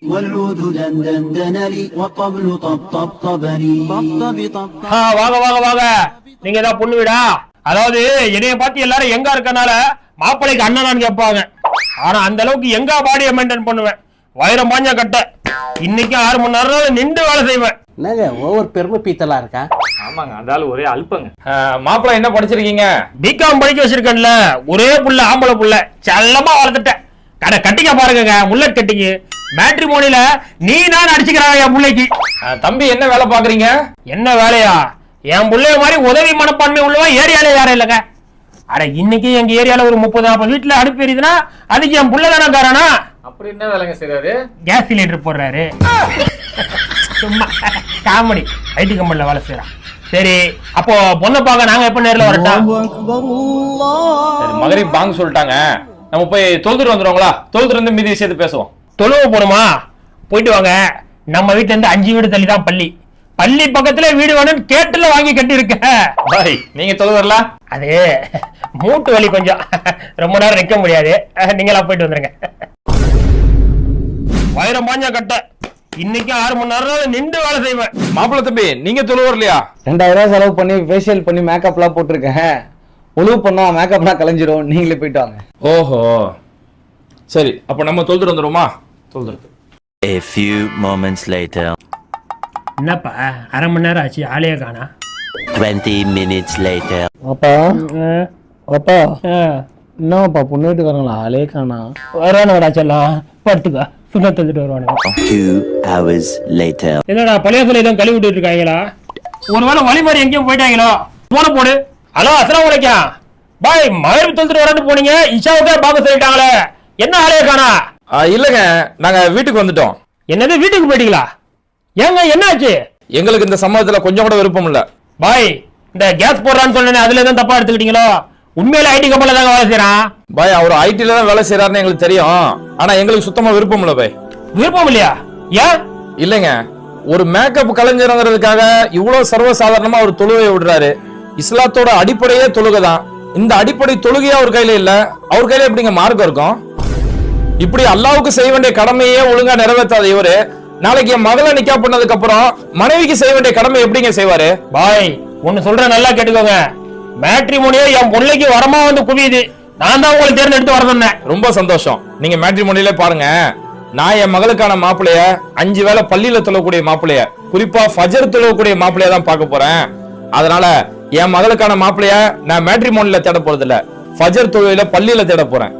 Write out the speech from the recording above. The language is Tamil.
والعود دندن لي والطبل طبطبني வாங்க வாங்க வாங்க, நீங்க தான் பொண்ணு வீடா? அதாவது என்னைய பார்த்து எல்லாரும் எங்க இருக்கனால மாப்பிள்ளைக்கு அண்ணனான்னு கேட்பாங்க. ஆனா அந்த அளவுக்கு எங்க பாடியை மெயின்டைன் பண்ணுவேன். வைரம் பாஞ்ச கட்ட இன்னைக்கு 6 மணி நேரம் நின்று வேலை செய்வேன். என்னங்க ஒவ்வொரு பெருமை பீத்தலா இருக்கா? ஆமாங்க, அதால ஒரே அல்பங்க. மாப்பிள்ளை என்ன படிச்சிருக்கீங்க? பிகாம் படிக்க வச்சிருக்கேன்ல, ஒரே புள்ள ஆம்பளை புள்ள செல்லமா வளர்த்துட்டேன். கடை கட்டிக்க பாருங்க, முல்லட் கட்டிங்க. மேட்ரிமோனில நீ நான் அடிச்சுக்கிறாங்க என் பிள்ளைக்கு. தம்பி என்ன வேலை பாக்குறீங்க? என்ன வேலையா? என் பிள்ளைய மாதிரி உதவி மனப்பான்மை உள்ளவா ஏரியால யாரும் இல்லைங்க. அட இன்னைக்கு எங்க ஏரியால ஒரு 30-40 வீட்டுல அடுப்பு எரியுதுன்னா அதுக்கு என் புள்ள தானே காரணா? அப்படி என்ன வேலைங்க செய்றாரு? கேஸ் சிலிண்டர் போடுறாரு. சும்மா காமெடி. ஐடி கம்பெனில வேலை செய்யறான். சரி, அப்போ பொண்ணை பார்க்க நாங்க எப்ப நேர்ல வரட்டோம்? சரி, மகரிப் பாங்க சொல்லிட்டாங்க, நம்ம போய் தொழுதுட்டு வந்துடுவோங்களா? தொழுதுட்டு வந்து மீதி சேர்த்து பேசுவோம். தொழுவ போணுமா? போயிட்டு வாங்க. நம்ம வீட்டுல இருந்து 5 வீடு தள்ளி தான் பள்ளி. பள்ளி பக்கத்துல வீடு வேணும்னு கேட்டுல வாங்கி கட்டி இருக்க. பாய், நீங்க தொழுது வரலாம்? அது மூட்டு வலி கொஞ்சம், ரொம்ப நேரம் நிக்க முடியாது. நீங்களா போயிட்டு வந்துருங்க. வைரம் பாஞ்ச கட்ட இன்னைக்கு 6 மணி நேரம் நின்று வேலை செய்வேன். மாப்பிள்ளை தம்பி, நீங்க தொழுது வரலையா? 2000 ரூபாய் செலவு பண்ணி ஃபேஷியல் பண்ணி மேக்கப் எல்லாம் போட்டிருக்கேன். ஒழுவு பண்ணா மேக்கப்லாம் கலைஞ்சிரும். நீங்களே போயிட்டு வாங்க. ஓஹோ, சரி, அப்ப நம்ம தொழுதுட்டு வந்துருவோமா? தொழுதுட்டு A few moments later. என்னப்பா 1/2 மணி நேரம் ஆச்சு, ஆளையே காணா. 20 minutes later. அப்பா அப்பா என்னப்பா பொண்ணு வீட்டுக்காரங்களா ஆளே காணா? வருவானுடா செல்லாம், படுத்துக்கா. சுண்ண தந்துட்டு வருவானுங்க. 2 hours later. என்னடா பழைய சொல்ல எதுவும் கழுவி விட்டு இருக்காங்களா? ஒருவேளை வழி மாதிரி எங்கேயும் போயிட்டாங்களோ? போன போடு. ஹலோ, அஸ்ஸலாமு அலைக்கும் பாய். மகரிப் தொழுதுட்டு வரேன்னு போனீங்க, இஷாவுக்கே பார்க்க சொல்லிட்டாங்களே, என்ன ஆளையே காணா? இல்லங்க, நாங்க வீட்டுக்கு வந்துட்டோம். என்னது வீட்டுக்கு போயிட்டீங்களா? ஏங்க என்னாச்சு? எங்களுக்கு இந்த சம்பவத்துல கொஞ்சம் கூட விருப்பம் இல்ல. பாய், இந்த கேஸ் போடுறான்னு சொன்னேன், அதுல எதுவும் தப்பா எடுத்துக்கிட்டீங்களோ? உண்மையில ஐடி கம்பெனில தாங்க வேலை செய்யறான். பாய், அவர் ஐடில தான் வேலை செய்யறாருன்னு எங்களுக்கு தெரியும். ஆனா எங்களுக்கு சுத்தமா விருப்பம் இல்ல பாய். விருப்பம் இல்லையா? ஏன்? இல்லங்க, ஒரு மேக்கப் கலைஞருங்கிறதுக்காக இவ்வளவு சர்வசாதாரணமா அவர் தொழுகையை விடுறாரு. இஸ்லாத்தோட அடிப்படையே தொழுகை தான். இந்த அடிப்படை தொழுகையா அவர் கையில இல்ல. அவர் கையில எப்படிங்க மார்க்கம் இருக்கும்? இப்படி அல்லாவுக்கு செய்ய வேண்டிய கடமையே ஒழுங்கா நிறைவேற்றாத இவரு நாளைக்கு என் மகளை நிக்கா பண்ணதுக்கு அப்புறம் மனைவிக்கு செய்ய வேண்டிய கடமை எப்படிங்க செய்வாரு? பாய், ஒன்னு சொல்றேன், நல்லா கேட்டுக்கோங்க. மேட்ரிமோனியோ என் பொண்ணுக்கு வரமா வந்து குவியுது. நான் தான் உங்களை தேர்ந்தெடுத்து வர சொன்னேன். ரொம்ப சந்தோஷம். நீங்க மேட்ரிமோனியிலே பாருங்க, நான் என் மகளுக்கான மாப்பிள்ளைய 5 வேளை பள்ளியில தொழக்கூடிய மாப்பிள்ளைய, குறிப்பா ஃபஜர் தொழக்கூடிய மாப்பிள்ளைய தான் பார்க்க போறேன். அதனால என் மகளுக்கான மாப்பிள்ளைய நான் மேட்ரிமோனியில தேட போறது இல்ல, ஃபஜர் தொழுகையில பள்ளியில தேட போறேன்.